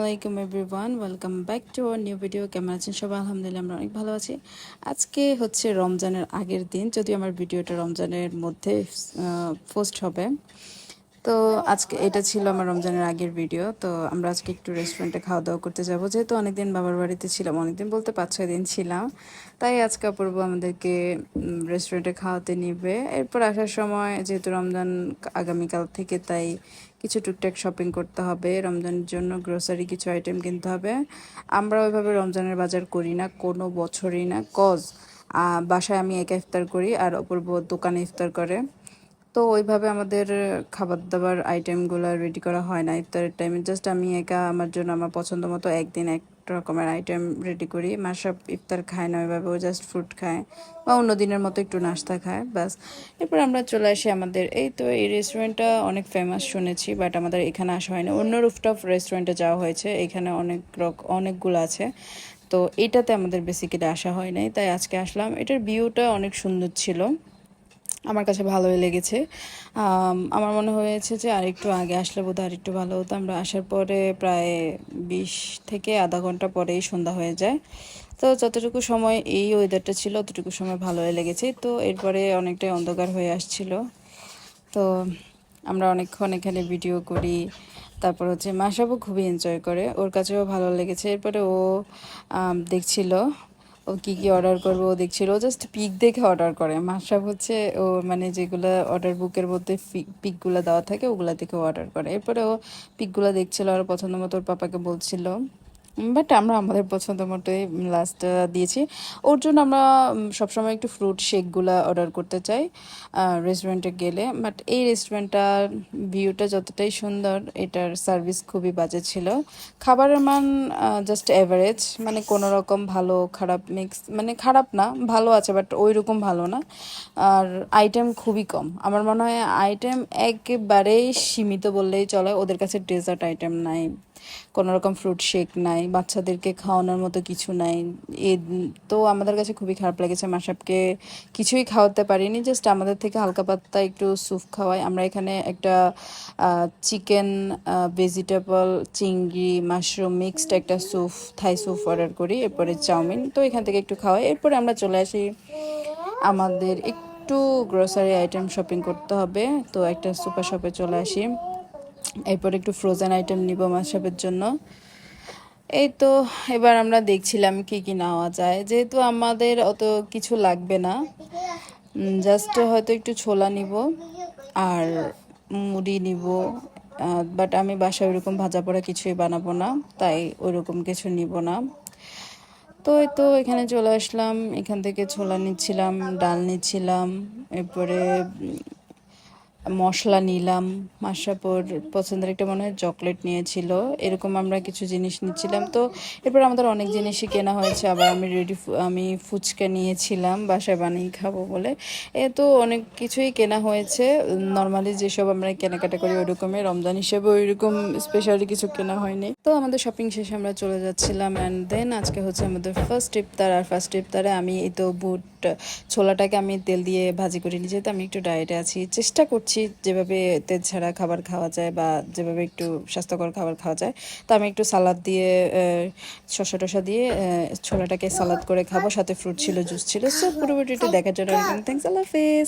আলাইকুম everyone, welcome back to our new video. কেমন আছেন সবাই? আলহামদুলিল্লাহ আমরা অনেক ভালো আছি। আজকে হচ্ছে রমজানের আগের দিন, যদিও আমার ভিডিওটা রমজানের মধ্যে পোস্ট হবে। তো আজকে এটা ছিল আমার রমজানের আগের ভিডিও। তো আমরা আজকে একটু রেস্টুরেন্টে খাওয়া দাওয়া করতে যাব, যেহেতু অনেকদিন বাবার বাড়িতে ছিলাম, অনেকদিন বলতে 5-6 দিন ছিলাম। তাই আজকে অপূর্ব আমাদেরকে রেস্টুরেন্টে খাওয়াতে নিবে। এরপর আসার সময় যেহেতু রমজান আগামীকাল থেকে, তাই কিছু টুকটাক শপিং করতে হবে। রমজানের জন্য গ্রোসারি কিছু আইটেম কিনতে হবে। আমরা ওইভাবে রমজানের বাজার করি না কোনো বছরই না, বাসায় আমি একা ইফতার করি আর অপূর্ব দোকানে ইফতার করে। তো ওইভাবে আমাদের খাবার দাবার আইটেমগুলো রেডি করা হয় না ইফতারের টাইমে। জাস্ট আমি একা আমার জন্য আমার পছন্দ মতো একদিন এক রকমের আইটেম রেডি করি। মাসব ইফতার খায় না ওইভাবে, ও জাস্ট ফ্রুট খায় বা অন্য দিনের মতো একটু নাস্তা খায়, ব্যাস। এরপর আমরা চলে আসি আমাদের এই রেস্টুরেন্টটা অনেক ফেমাস শুনেছি, বাট আমাদের এখানে আসা হয়নি। অন্য রুফটপ রেস্টুরেন্টে যাওয়া হয়েছে, এখানে অনেকগুলো আছে। তো এটাতে আমাদের বেসিক্যালি আসা হয় নাই, তাই আজকে আসলাম। এটার ভিউটা অনেক সুন্দর ছিল, আমার কাছে ভালোই লেগেছে। আমার মনে হয়েছে যে আরেকটু আগে আসলে বোধহয় আরেকটু ভালো হতো। আমরা আসার পরে প্রায় 20 থেকে আধা ঘন্টা পরেই সন্ধ্যা হয়ে যায়। তো যতটুকু সময় এই ওয়েদারটা ছিল ততটুকু সময় ভালোই লেগেছে। তো এরপরে অনেকটাই অন্ধকার হয়ে আসছিল। তো আমরা অনেকক্ষণ এখানে ভিডিও করি। তারপর হচ্ছে মাসাবও খুবই এনজয় করে, ওর কাছেও ভালো লেগেছে। এরপরে ও দেখছিল ও কি কি অর্ডার করবে, ও দেখছিল। ও জাস্ট পিক দেখে অর্ডার করে। মাসাব হচ্ছে ও মানে যেগুলো অর্ডার বুকের মধ্যে পিকগুলো দেওয়া থাকে ওগুলা দেখে অর্ডার করে। এরপরে ও পিকগুলো দেখছিল আর পছন্দ মতো ওর পাপাকে বলছিল। বাট আমরা আমাদের পছন্দ মতোই লাস্ট দিয়েছি। ওর জন্য আমরা সবসময় একটু ফ্রুট শেকগুলো অর্ডার করতে চাই রেস্টুরেন্টে গেলে। বাট এই রেস্টুরেন্টটার ভিউটা যতটাই সুন্দর, এটার সার্ভিস খুবই বাজে ছিল। খাবারের মান জাস্ট অ্যাভারেজ, মানে কোনো রকম ভালো খারাপ মিক্স, মানে খারাপ না, ভালো আছে বাট ওই রকম ভালো না। আর আইটেম খুবই কম, আমার মনে হয় আইটেম একেবারেই সীমিত বললেই চলে। ওদের কাছে ডেজার্ট আইটেম নাই, কোনো রকম ফ্রুট শেক নাই, বাচ্চাদেরকে খাওয়ানোর মতো কিছু নাই। এ তো আমাদের কাছে খুবই খারাপ লেগেছে। মাসাবকে কিছুই খাওয়াতে পারিনি, জাস্ট আমাদের থেকে হালকা পাতলা একটু স্যুপ খাওয়াই। আমরা এখানে একটা চিকেন, ভেজিটেবল, চিংড়ি, মাশরুম মিক্সড একটা স্যুপ, থাই স্যুপ অর্ডার করি। এরপরে চাউমিন, তো এখান থেকে একটু খাওয়াই। এরপরে আমরা চলে আসি, আমাদের একটু গ্রোসারি আইটেম শপিং করতে হবে, তো একটা সুপার শপে চলে আসি। এরপর একটু ফ্রোজেন আইটেম নিব মাসাবের জন্য। এই তো এবার আমরা দেখছিলাম কি কি নেওয়া যায়, যেহেতু আমাদের অত কিছু লাগবে না, জাস্ট হয়তো একটু ছোলা নিব আর মুড়ি নিব। বাট আমি বাসায় ওইরকম ভাজা পোড়া কিছুই বানাবো না, তাই ওইরকম কিছু নিব না। তো এই তো এখানে চলে আসলাম, এখান থেকে ছোলা নিচ্ছিলাম, ডাল নিচ্ছিলাম, এরপরে মশলা নিলাম। মাসাপোর পছন্দের একটা মনে হয় চকলেট নিয়েছিল। এরকম আমরা কিছু জিনিস নিচ্ছিলাম। তো এরপর আমাদের অনেক জিনিসই কেনা হয়েছে। আবার আমি ফুচকা নিয়েছিলাম বাসায় বানিয়ে খাবো বলে। এ তো অনেক কিছুই কেনা হয়েছে। নর্মালি যেসব আমরা কেনাকাটা করি ওই রকমের, রমজান হিসেবে ওই রকম স্পেশালি কিছু কেনা হয়নি। তো আমাদের শপিং শেষে আমরা চলে যাচ্ছিলাম। অ্যান্ড দেন আজকে হচ্ছে আমাদের ফার্স্ট ইফতার। আর ফার্স্ট ইফতারে আমি এই তো ছোলাটাকে আমি তেল দিয়ে ভাজি করে নিই, যেহেতু আমি একটু ডায়েটে আছি। চেষ্টা করছি যেভাবে তেল ছাড়া খাবার খাওয়া যায় বা যেভাবে একটু স্বাস্থ্যকর খাবার খাওয়া যায়। তো আমি একটু সালাদ দিয়ে, শসা টসা দিয়ে ছোলাটাকে সালাদ করে খাবো, সাথে ফ্রুট ছিল, জুস ছিল। সো পুরোপুরি একটু দেখার জন্য থ্যাংকস, আল্লাহ হাফেজ।